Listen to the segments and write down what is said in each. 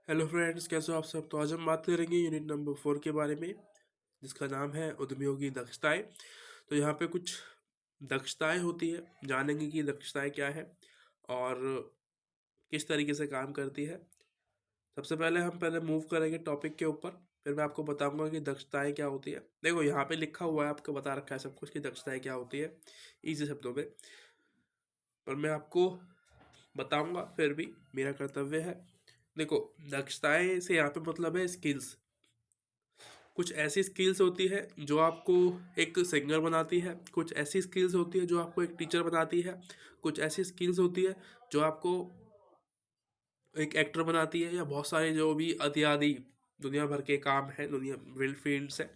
Hello friends, कैसे हो आप सब। तो आज हम बात करेंगे यूनिट नंबर 4 के बारे में, जिसका नाम है उद्यमियों की दक्षताएं। तो यहाँ पे कुछ दक्षताएं होती है, जानेंगे कि दक्षताएं क्या है और किस तरीके से काम करती है। सबसे पहले हम मूव करेंगे टॉपिक के ऊपर, फिर मैं आपको बताऊंगा कि दक्षताएं क्या होती है। देखो यहाँ पे लिखा हुआ है, आपको बता रखा है सब कुछ कि दक्षताएं क्या होती है इजी शब्दों में, पर मैं आपको बताऊंगा। फिर भी मेरा कर्तव्य है। देखो, दक्षताएं से यहाँ पे मतलब है स्किल्स। कुछ ऐसी स्किल्स होती है जो आपको एक सिंगर बनाती है, कुछ ऐसी स्किल्स होती है जो आपको एक टीचर बनाती है, कुछ ऐसी स्किल्स होती है जो आपको एक एक्टर बनाती है, या बहुत सारे जो भी इत्यादि दुनिया भर के काम हैं, दुनिया विल्ड फील्ड्स है।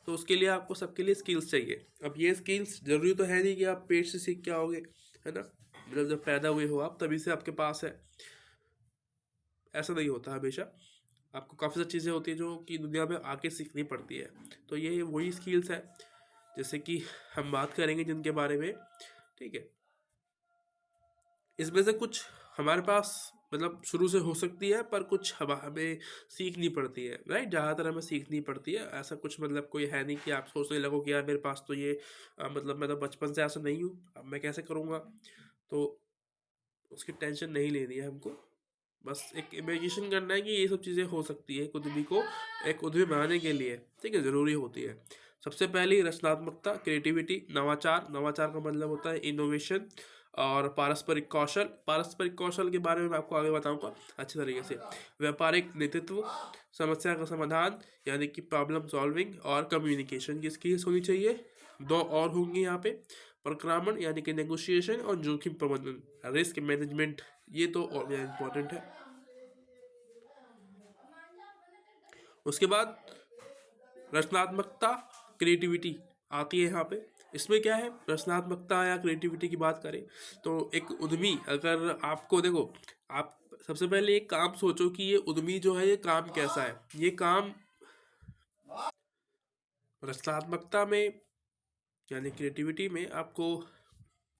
तो उसके लिए आपको सबके लिए स्किल्स चाहिए। अब ये स्किल्स ज़रूरी तो है नहीं कि आप पेट से सीख के आओगे, है ना। मतलब जब पैदा हुए हो आप तभी से आपके पास है, ऐसा नहीं होता हमेशा। आपको काफ़ी सारी चीज़ें होती है जो कि दुनिया में आके सीखनी पड़ती है। तो ये वही स्किल्स है जैसे कि हम बात करेंगे जिनके बारे में, ठीक है। इसमें से कुछ हमारे पास मतलब शुरू से हो सकती है, पर कुछ हमें सीखनी पड़ती है, राइट। ज़्यादातर हमें सीखनी पड़ती है। ऐसा कुछ मतलब कोई है नहीं कि आप सोचने लगो कि यार मेरे पास तो ये मतलब मैं तो बचपन से ऐसा नहीं हूँ, अब मैं कैसे करूँगा। तो उसकी टेंशन नहीं लेनी है हमको। बस एक इमेजिनेशन करना है कि ये सब चीज़ें हो सकती है एक उद्यमी को, एक उद्यमी बनाने के लिए, ठीक है, ज़रूरी होती है। सबसे पहली रचनात्मकता, क्रिएटिविटी, नवाचार। नवाचार का मतलब होता है इनोवेशन। और पारस्परिक कौशल। पारस्परिक कौशल के बारे में मैं आपको आगे बताऊंगा अच्छे तरीके से। व्यापारिक नेतृत्व, समस्या का समाधान यानी कि प्रॉब्लम सॉल्विंग, और कम्युनिकेशन की स्किल्स होनी चाहिए। दो और होंगी यहाँ पे, प्रक्रमण यानी कि नेगोशिएशन, और जोखिम प्रबंधन, रिस्क मैनेजमेंट। ये तो और इम्पोर्टेंट है। उसके बाद रचनात्मकता, क्रिएटिविटी आती है यहाँ पे। इसमें क्या है, रचनात्मकता या क्रिएटिविटी की बात करें तो एक उद्यमी, अगर आपको देखो, आप सबसे पहले एक काम सोचो कि ये उद्यमी जो है ये काम कैसा है। ये काम रचनात्मकता में यानी क्रिएटिविटी में आपको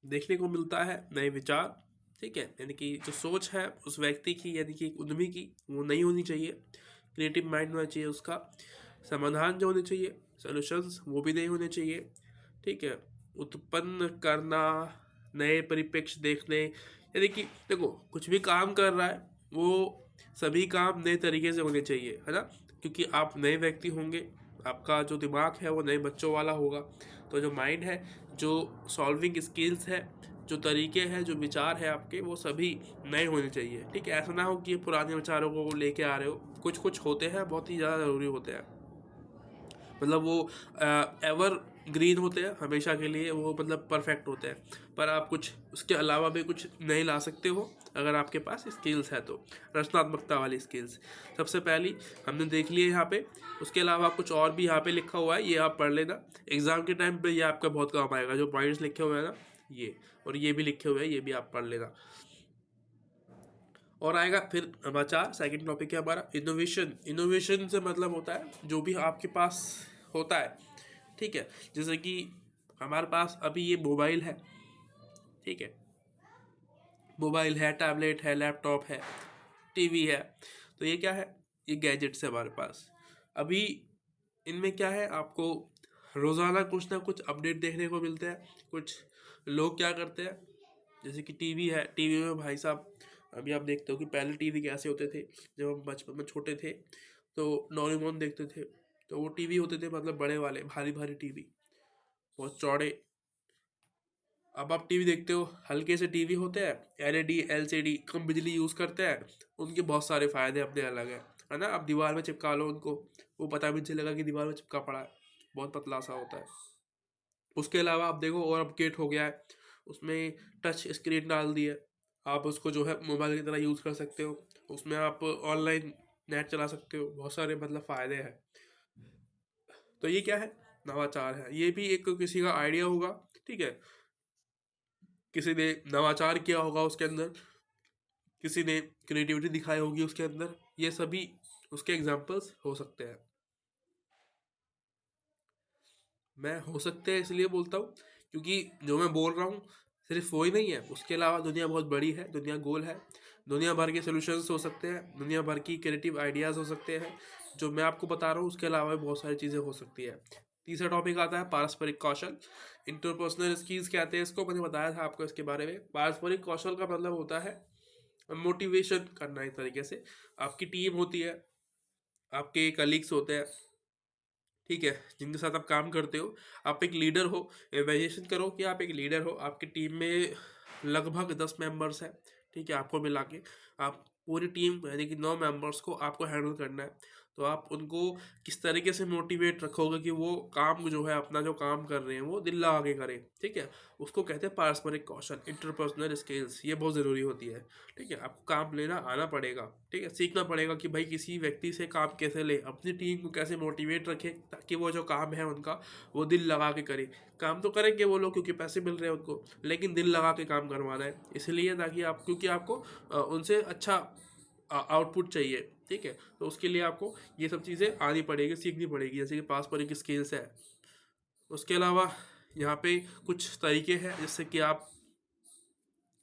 देखने को मिलता है नए विचार, ठीक है। यानी कि जो सोच है उस व्यक्ति की, यानी कि उद्यमी की, वो नहीं होनी चाहिए। क्रिएटिव माइंड होना चाहिए उसका। समाधान जो होने चाहिए, सॉल्यूशंस, वो भी नहीं होने चाहिए, ठीक है। उत्पन्न करना, नए परिप्रेक्ष्य देखने, यानी कि देखो कुछ भी काम कर रहा है वो सभी काम नए तरीके से होने चाहिए, है ना। क्योंकि आप नए व्यक्ति होंगे, आपका जो दिमाग है वो नए बच्चों वाला होगा। तो जो माइंड है, जो सॉल्विंग स्किल्स है, जो तरीके हैं, जो विचार है आपके, वो सभी नए होने चाहिए, ठीक है। ऐसा ना हो कि पुराने विचारों को लेके आ रहे हो। कुछ कुछ होते हैं बहुत ही ज़्यादा ज़रूरी होते हैं, मतलब वो एवर ग्रीन होते हैं हमेशा के लिए, वो मतलब परफेक्ट होते हैं। पर आप कुछ उसके अलावा भी कुछ नहीं ला सकते हो अगर आपके पास स्किल्स है तो। रचनात्मकता वाली स्किल्स सबसे पहली हमने देख ली है यहाँ पे। उसके अलावा कुछ और भी यहाँ पे लिखा हुआ है, ये आप पढ़ लेना एग्जाम के टाइम पे, ये आपका बहुत काम आएगा। जो पॉइंट्स लिखे हुए हैं ना ये, और ये भी लिखे हुए हैं, ये भी आप पढ़ लेना। और आएगा फिर नवाचार, सेकंड टॉपिक है हमारा इनोवेशन। इनोवेशन से मतलब होता है जो भी आपके पास होता है, ठीक है। जैसे कि हमारे पास अभी ये मोबाइल है, ठीक है। मोबाइल है, टैबलेट है, लैपटॉप है, टीवी है। तो ये क्या है, ये गैजेट्स है हमारे पास। अभी इनमें क्या है, आपको रोज़ाना कुछ ना कुछ अपडेट देखने को मिलते हैं। कुछ लोग क्या करते हैं, जैसे कि टीवी है, टीवी में भाई साहब अभी आप देखते हो कि पहले टीवी कैसे होते थे। जब हम बचपन में छोटे थे तो डोरेमोन देखते थे, तो वो टीवी होते थे मतलब बड़े वाले, भारी भारी टीवी, बहुत चौड़े। अब आप टीवी देखते हो, हल्के से टीवी होते हैं, एलईडी एलसीडी, कम बिजली यूज़ करते हैं। उनके बहुत सारे फ़ायदे अपने अलग है ना। आप दीवार में चिपका लो उनको, वो पता भी नहीं चलेगा कि दीवार में चिपका पड़ा है, बहुत पतला सा होता है। उसके अलावा आप देखो और अपडेट हो गया है, उसमें टच स्क्रीन डाल दी है। आप उसको जो है मोबाइल की तरह यूज़ कर सकते हो। उसमें आप ऑनलाइन नेट चला सकते हो, बहुत सारे मतलब फ़ायदे हैं। तो ये क्या है, नवाचार है। ये भी एक किसी का आइडिया होगा, ठीक है। किसी ने नवाचार किया होगा उसके अंदर, किसी ने क्रिएटिविटी दिखाई होगी उसके अंदर। ये सभी उसके एग्जाम्पल्स हो सकते हैं। मैं हो सकते हैं इसलिए बोलता हूँ क्योंकि जो मैं बोल रहा हूँ सिर्फ वो ही नहीं है, उसके अलावा दुनिया बहुत बड़ी है, दुनिया गोल है। दुनिया भर के सोल्यूशंस हो सकते हैं, दुनिया भर की क्रिएटिव आइडियाज़ हो सकते हैं जो मैं आपको बता रहा हूँ, उसके अलावा भी बहुत सारी चीज़ें हो सकती है। तीसरा टॉपिक आता है पारस्परिक कौशल। इंटरपर्सनल स्किल्स कहते हैं इसको, मैंने बताया था आपको इसके बारे में। पारस्परिक कौशल का मतलब होता है मोटिवेशन करना। एक तरीके से आपकी टीम होती है, आपके कलीग्स होते हैं, ठीक है, जिनके साथ आप काम करते हो। आप एक लीडर हो, इमेजिन करो कि आप एक लीडर हो, आपकी टीम में लगभग 10 मेंबर्स हैं, ठीक है, आपको मिला के। आप पूरी टीम यानी कि 9 मेंबर्स को आपको हैंडल करना है। तो आप उनको किस तरीके से मोटिवेट रखोगे कि वो काम जो है, अपना जो काम कर रहे हैं वो दिल लगा के करें, ठीक है। उसको कहते हैं पारस्परिक कौशल, इंटरपर्सनल स्किल्स। ये बहुत ज़रूरी होती है, ठीक है। आपको काम लेना आना पड़ेगा, ठीक है, सीखना पड़ेगा कि भाई किसी व्यक्ति से काम कैसे ले, अपनी टीम को कैसे मोटिवेट रखें ताकि वो जो काम है उनका वो दिल लगा के करे। काम तो करेंगे वो लोग क्योंकि पैसे मिल रहे हैं उनको, लेकिन दिल लगा के काम करवाना है इसलिए, ताकि आप, क्योंकि आपको उनसे अच्छा आउटपुट चाहिए, ठीक है। तो उसके लिए आपको ये सब चीज़ें आनी पड़ेगी, सीखनी पड़ेगी, जैसे कि पारस्परिक स्किल्स है। उसके अलावा यहाँ पे कुछ तरीके हैं जिससे कि आप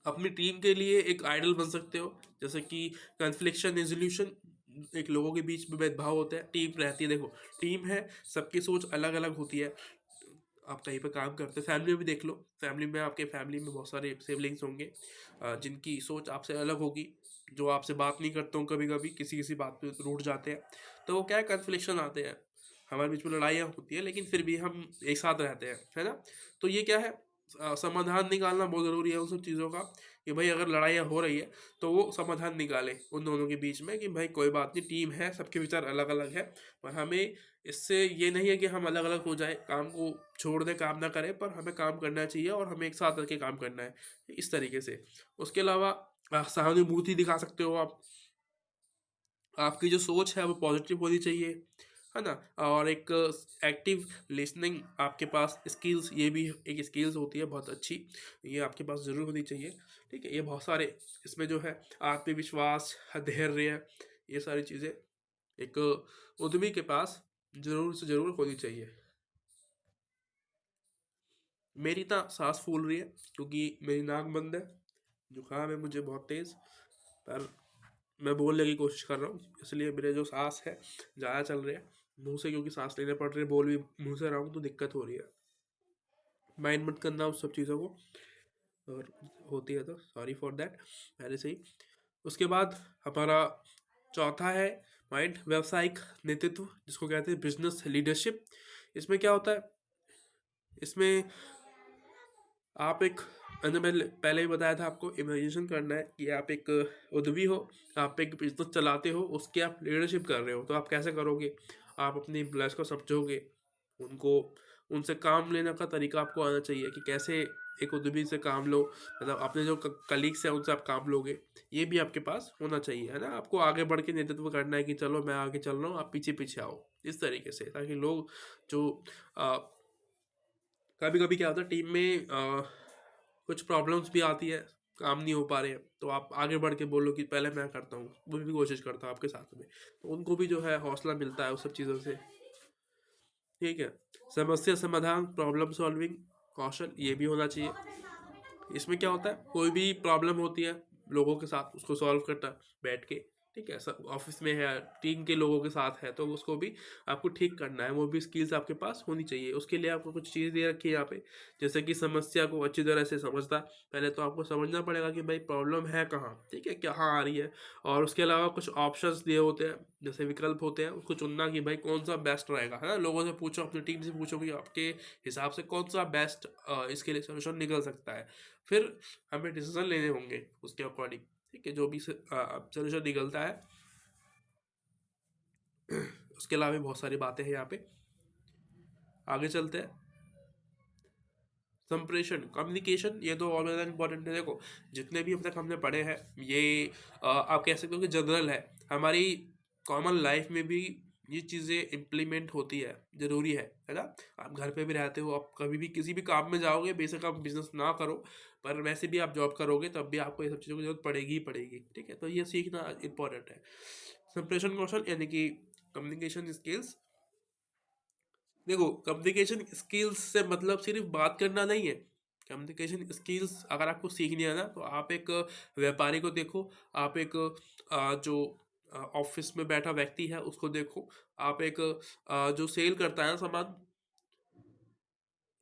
अपनी टीम के लिए एक आइडल बन सकते हो, जैसे कि कन्फ्लिक्शन रेजोल्यूशन। एक लोगों के बीच में भेदभाव होता है, टीम रहती है, देखो टीम है, सबकी सोच अलग अलग होती है। आप कहीं पे काम करते हो, फैमिली में भी देख लो, फैमिली में आपके फैमिली में बहुत सारे सिबलिंग्स होंगे जिनकी सोच आपसे अलग होगी, जो आपसे बात नहीं करते हो, कभी कभी किसी किसी बात पे रूठ जाते हैं। तो वो क्या है, कन्फ्लिक्शन आते हैं, हमारे बीच में लड़ाइयाँ होती है, लेकिन फिर भी हम एक साथ रहते हैं, है ना। तो ये क्या है, समाधान निकालना बहुत ज़रूरी है उन सब चीज़ों का, कि भाई अगर लड़ाइयाँ हो रही है तो वो समाधान निकाले उन दोनों के बीच में, कि भाई कोई बात नहीं, टीम है, सबके विचार अलग अलग है, पर हमें इससे ये नहीं है कि हम अलग अलग हो जाए, काम को छोड़ दें, काम ना करें, पर हमें काम करना चाहिए और हमें एक साथ रह के काम करना है, इस तरीके से। उसके अलावा सहानुभूति दिखा सकते हो आप, आपकी जो सोच है वो पॉजिटिव होनी चाहिए, है ना। और एक एक्टिव लिसनिंग आपके पास स्किल्स, ये भी एक स्किल्स होती है बहुत अच्छी, ये आपके पास ज़रूर होनी चाहिए, ठीक है। ये बहुत सारे इसमें जो है आत्मविश्वास, धैर्य, ये सारी चीज़ें एक उद्यमी के पास ज़रूर से ज़रूर होनी चाहिए। मेरी ना सांस फूल रही है क्योंकि मेरी नाक बंद है, जुकाम है मुझे बहुत तेज़, पर मैं बोलने की कोशिश कर रहा हूँ, इसलिए मेरे जो सांस है ज़्यादा चल रही है मुंह से, क्योंकि सांस लेने पड़ रही है, बोल भी मुंह से रहा हूँ तो दिक्कत हो रही है। माइंड मत करना उस सब चीज़ों को, और होती है तो सॉरी फॉर दैट पहले से ही। उसके बाद हमारा चौथा है माइंड, व्यावसायिक नेतृत्व, जिसको कहते हैं बिजनेस लीडरशिप। इसमें क्या होता है, इसमें आप एक, मैंने पहले ही बताया था आपको, इमेजिनेशन करना है कि आप एक उद्यमी हो, आप एक बिजनेस चलाते हो, उसकी आप लीडरशिप कर रहे हो। तो आप कैसे करोगे, आप अपने एम्प्लॉयज़ को समझोगे, उनको, उनसे काम लेने का तरीका आपको आना चाहिए कि कैसे एक उद्यमी से काम लो, मतलब अपने जो कलीग्स हैं उनसे आप काम लोगे, ये भी आपके पास होना चाहिए, है ना। आपको आगे बढ़ के नेतृत्व करना है कि चलो मैं आगे चल रहा हूँ, आप पीछे पीछे आओ, इस तरीके से, ताकि लोग जो कभी कभी क्या होता है टीम में कुछ प्रॉब्लम्स भी आती है, काम नहीं हो पा रहे हैं, तो आप आगे बढ़ के बोलो कि पहले मैं करता हूँ, वो भी कोशिश करता हूँ आपके साथ में, तो उनको भी जो है हौसला मिलता है उस सब चीज़ों से, ठीक है। समस्या समाधान, प्रॉब्लम सॉल्विंग कौशल, ये भी होना चाहिए। इसमें क्या होता है, कोई भी प्रॉब्लम होती है लोगों के साथ, उसको सॉल्व करना बैठ के, ठीक है, सब ऑफिस में है, टीम के लोगों के साथ है, तो उसको भी आपको ठीक करना है, वो भी स्किल्स आपके पास होनी चाहिए। उसके लिए आपको कुछ चीज़ दे रखी है यहाँ पे, जैसे कि समस्या को अच्छी तरह से समझना, पहले तो आपको समझना पड़ेगा कि भाई प्रॉब्लम है कहाँ, ठीक है, कहाँ आ रही है। और उसके अलावा कुछ ऑप्शंस दिए होते हैं, जैसे विकल्प होते हैं, उसको चुनना कि भाई कौन सा बेस्ट रहेगा, है ना। लोगों से पूछो, अपनी टीम से पूछो कि आपके हिसाब से कौन सा बेस्ट इसके लिए सोल्यूशन निकल सकता है। फिर हमें डिसीजन लेने होंगे उसके अकॉर्डिंग, ठीक है, जो भी सोल्यूशन निकलता है। उसके अलावा भी बहुत सारी बातें हैं यहाँ पे, आगे चलते हैं। संप्रेषण, कम्युनिकेशन, ये तो और ज़्यादा इंपॉर्टेंट है। देखो जितने भी अब तक हमने पढ़े हैं, ये आप कह सकते हो कि जनरल है, हमारी कॉमन लाइफ में भी ये चीज़ें इम्प्लीमेंट होती है, ज़रूरी है ना। आप घर पे भी रहते हो, आप कभी भी किसी भी काम में जाओगे, बेशक आप बिजनेस ना करो, पर वैसे भी आप जॉब करोगे तब भी आपको ये सब चीज़ों की जरूरत पड़ेगी ही पड़ेगी, ठीक है। तो ये सीखना इंपॉर्टेंट है। संप्रेषण कौशल यानी कि कम्युनिकेशन स्किल्स। देखो कम्युनिकेशन स्किल्स से मतलब सिर्फ बात करना नहीं है, कम्युनिकेशन स्किल्स अगर आपको सीखनी है ना, तो आप एक व्यापारी को देखो, आप एक जो ऑफिस में बैठा व्यक्ति है उसको देखो, आप एक जो सेल करता है ना सामान,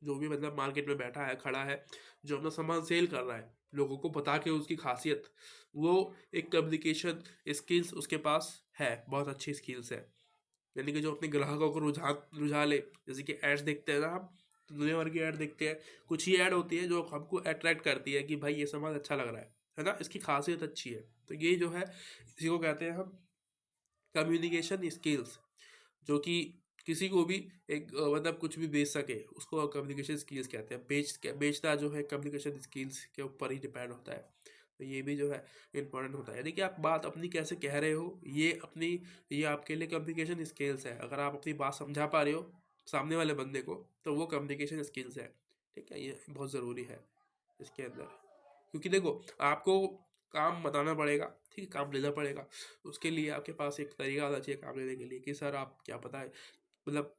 जो भी मतलब मार्केट में बैठा है, खड़ा है, जो अपना सामान सेल कर रहा है, लोगों को बता के उसकी खासियत, वो एक कम्युनिकेशन स्किल्स उसके पास है, बहुत अच्छी स्किल्स है। यानी कि जो अपने ग्राहकों को रुझा ले, जैसे कि एड्स देखते हैं ना हम, तो दुनिया भर की ऐड देखते हैं, कुछ ही ऐड होती है जो हमको अट्रैक्ट करती है कि भाई ये सामान अच्छा लग रहा है ना, इसकी खासियत अच्छी है। तो ये जो है इसी को कहते हैं हम कम्युनिकेशन स्किल्स, जो कि किसी को भी एक मतलब कुछ भी बेच सके, उसको कम्युनिकेशन स्किल्स कहते हैं। बेचता जो है कम्युनिकेशन स्किल्स के ऊपर ही डिपेंड होता है। तो ये भी जो है इम्पोर्टेंट होता है, यानी कि आप बात अपनी कैसे कह रहे हो, ये आपके लिए कम्युनिकेशन स्किल्स है। अगर आप अपनी बात समझा पा रहे हो सामने वाले बंदे को, तो वो कम्युनिकेशन स्किल्स है। ठीक है, ये बहुत ज़रूरी है इसके अंदर, क्योंकि देखो आपको काम बताना पड़ेगा, ठीक है, काम लेना पड़ेगा। उसके लिए आपके पास एक तरीका होना चाहिए काम लेने के लिए, कि सर आप क्या पता है, मतलब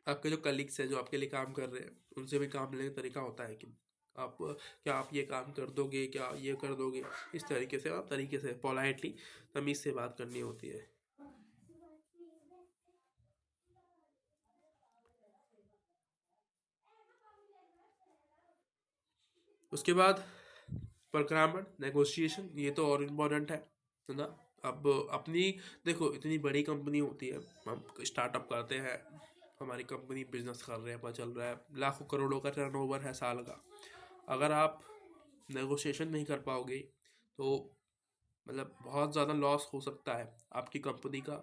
आपके जो कलीग्स हैं जो आपके लिए काम कर रहे हैं, उनसे भी काम लेने का तरीका होता है कि आप क्या आप ये काम कर दोगे, क्या ये कर दोगे, इस तरीके से आप तरीके से पोलाइटली तमीज़ से बात करनी होती है। उसके बाद परक्रामण नेगोशिएशन, ये तो और इम्पोर्टेंट है ना। अब अपनी देखो इतनी बड़ी कंपनी होती है, हम स्टार्टअप करते हैं, हमारी कंपनी बिजनेस कर रहे हैं, पता चल रहा है लाखों करोड़ों का टर्नओवर है साल का, अगर आप नेगोशिएशन नहीं कर पाओगे तो मतलब बहुत ज़्यादा लॉस हो सकता है आपकी कंपनी का,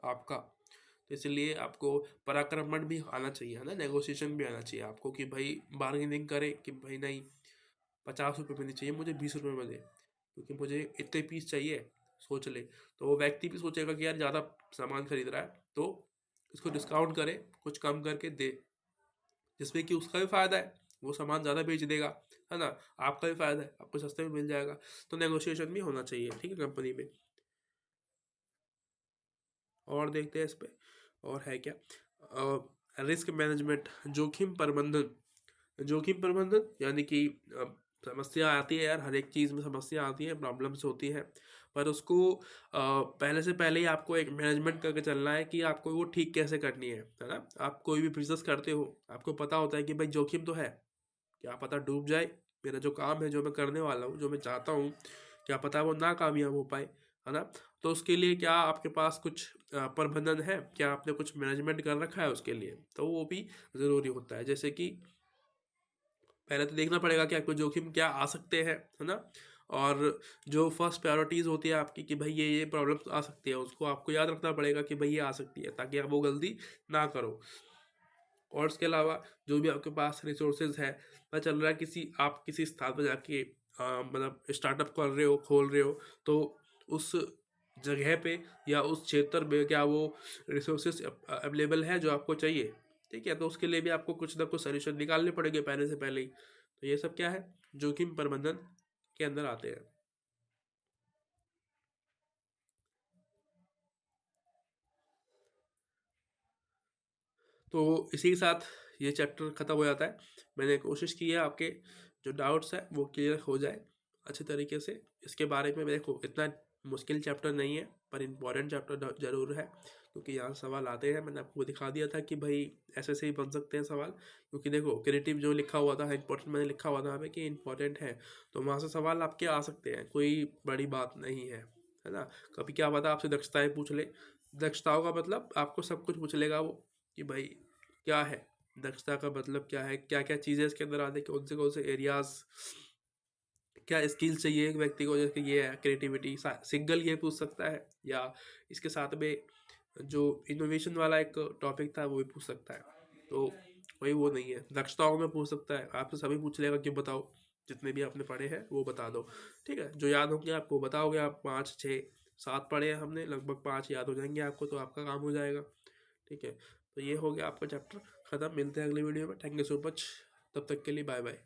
आपका। तो इसलिए आपको पराक्रमण भी आना चाहिए, है ना, नेगोशिएशन भी आना चाहिए आपको, कि भाई बार्गेनिंग करे कि भाई नहीं 50 रुपये में नहीं चाहिए, मुझे 20 रुपये में दे, क्योंकि मुझे इतने पीस चाहिए। सोच ले, तो वो व्यक्ति भी सोचेगा कि यार ज़्यादा सामान खरीद रहा है, तो इसको डिस्काउंट करे, कुछ कम करके दे, जिसमें कि उसका भी फ़ायदा है, वो सामान ज़्यादा बेच देगा, है ना, आपका भी फ़ायदा है, आपको सस्ते में मिल जाएगा। तो नेगोशिएशन भी होना चाहिए, ठीक है, कंपनी में। और देखते हैं इस पे, और है क्या, रिस्क मैनेजमेंट, जोखिम प्रबंधन। जोखिम प्रबंधन यानी कि समस्या आती है यार, हर एक चीज़ में समस्या आती है, प्रॉब्लम्स होती हैं, पर उसको पहले से पहले ही आपको एक मैनेजमेंट करके चलना है कि आपको वो ठीक कैसे करनी है ना। आप कोई भी बिजनेस करते हो, आपको पता होता है कि भाई जोखिम तो है, क्या पता डूब जाए मेरा जो काम है, जो मैं करने वाला हूँ, जो मैं चाहता हूँ, क्या पता वो ना कामयाब हो पाए, है ना। तो उसके लिए क्या आपके पास कुछ प्रबंधन है, क्या आपने कुछ मैनेजमेंट कर रखा है उसके लिए, तो वो भी ज़रूरी होता है। जैसे कि पहले तो देखना पड़ेगा कि आपको जोखिम क्या आ सकते हैं, है ना, और जो फर्स्ट प्रायोरिटीज़ होती है आपकी कि भाई ये प्रॉब्लम्स आ सकती है, उसको आपको याद रखना पड़ेगा कि भाई ये आ सकती है, ताकि आप वो गलती ना करो। और इसके अलावा जो भी आपके पास रिसोर्सेज है, पता चल रहा है आप किसी स्थान पर जाके मतलब स्टार्टअप कर रहे हो, खोल रहे हो, तो उस जगह पे या उस क्षेत्र में क्या वो रिसोर्सेज अवेलेबल है जो आपको चाहिए, ठीक है। तो उसके लिए भी आपको कुछ ना कुछ सोल्यूशन निकालने पड़ेंगे पहले से पहले ही। तो ये सब क्या है, जोखिम प्रबंधन के अंदर आते हैं। तो इसी के साथ ये चैप्टर ख़त्म हो जाता है। मैंने कोशिश की है आपके जो डाउट्स हैं वो क्लियर हो जाए अच्छे तरीके से। इसके बारे में देखो इतना मुश्किल चैप्टर नहीं है, पर इम्पॉर्टेंट चैप्टर ज़रूर है, क्योंकि यहाँ सवाल आते हैं। मैंने आपको दिखा दिया था कि भाई ऐसे से ही बन सकते हैं सवाल, क्योंकि देखो क्रिएटिव जो लिखा हुआ था इम्पोर्टेंट, मैंने लिखा हुआ था हमें कि इम्पोर्टेंट है, तो वहाँ से सवाल आपके आ सकते हैं, कोई बड़ी बात नहीं है ना। कभी क्या पता आपसे दक्षताएँ पूछ ले, दक्षताओं का मतलब आपको सब कुछ पूछ लेगा वो, कि भाई क्या है दक्षता का मतलब, क्या है, क्या क्या चीज़ें इसके अंदर आते हैं, कौन से एरियाज, क्या स्किल्स चाहिए एक व्यक्ति को, जैसे ये है क्रिएटिविटी, सिंगल ये पूछ सकता है, या इसके साथ में जो इनोवेशन वाला एक टॉपिक था वो भी पूछ सकता है। तो वही वो नहीं है, दक्षताओं में पूछ सकता है, आपसे सभी पूछ लेगा कि बताओ जितने भी आपने पढ़े हैं वो बता दो, ठीक है। जो याद होंगे आपको बताओगे, आप 5 6 7 पढ़े हैं हमने, लगभग 5 याद हो जाएंगे आपको, तो आपका काम हो जाएगा, ठीक है। तो ये हो गया आपका चैप्टर ख़त्म। मिलते हैं अगले वीडियो में। थैंक यू सो मच, तब तक के लिए बाय बाय।